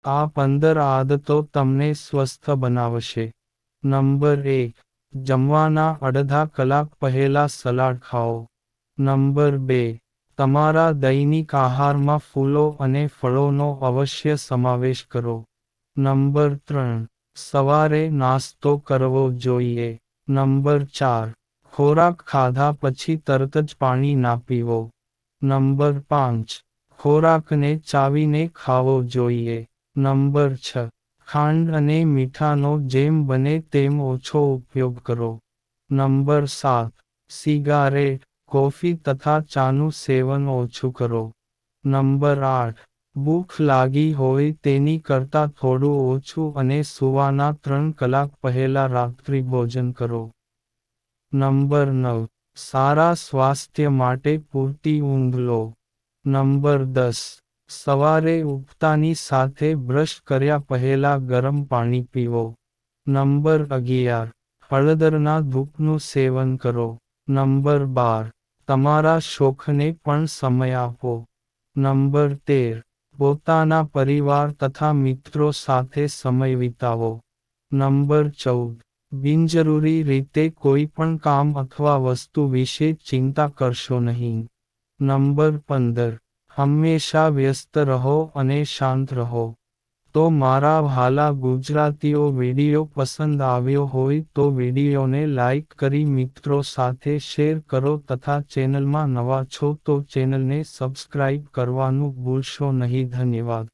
આ 15 આદતો તમને સ્વસ્થ બનાવશે. નંબર 1. જમવાના અડધા કલાક પહેલા સલાડ ખાઓ. નંબર 2. તમારા દૈનિક આહારમાં ફૂલો અને ફળોનો અવશ્ય સમાવેશ કરો. નંબર 3. સવારે નાસ્તો કરવો જોઈએ. નંબર 4. ખોરાક ખાધા પછી તરત જ પાણી ના પીવો. નંબર 5. ખોરાકને ચાવીને ખાવો જોઈએ. નંબર 6. ખાંડ અને મીઠાનો જેમ બને તેમ ઓછો ઉપયોગ કરો. નંબર 7. સિગારેટ, કોફી તથા ચાનું સેવન ઓછું કરો. નંબર 8. ભૂખ લાગી હોય તેની કરતાં થોડું ઓછું અને સૂવાના 3 કલાક પહેલા રાત્રિભોજન કરો. નંબર 9. સારા સ્વાસ્થ્ય માટે પૂરતી ઊંઘ લો. નંબર 10. સવારે ઉઠતાની સાથે બ્રશ કર્યા પહેલા ગરમ પાણી પીવો. નંબર 11. હળદરના ધૂપનું સેવન કરો. નંબર 12. તમારા શોખને પણ સમય આપો. નંબર 13. પોતાના પરિવાર તથા મિત્રો સાથે સમય વિતાવો. નંબર 14. બિનજરૂરી રીતે કોઈ પણ કામ અથવા વસ્તુ વિશે ચિંતા કરશો નહીં. નંબર 15. હંમેશા વ્યસ્ત રહો અને શાંત રહો. તો મારા વહાલા ગુજરાતીઓ, વિડિયો પસંદ આવ્યો હોય તો વિડિયોને લાઇક કરી મિત્રો સાથે શેર કરો તથા ચેનલમાં નવા છો તો ચેનલને સબસ્ક્રાઇબ કરવાનું ભૂલશો નહીં. ધન્યવાદ.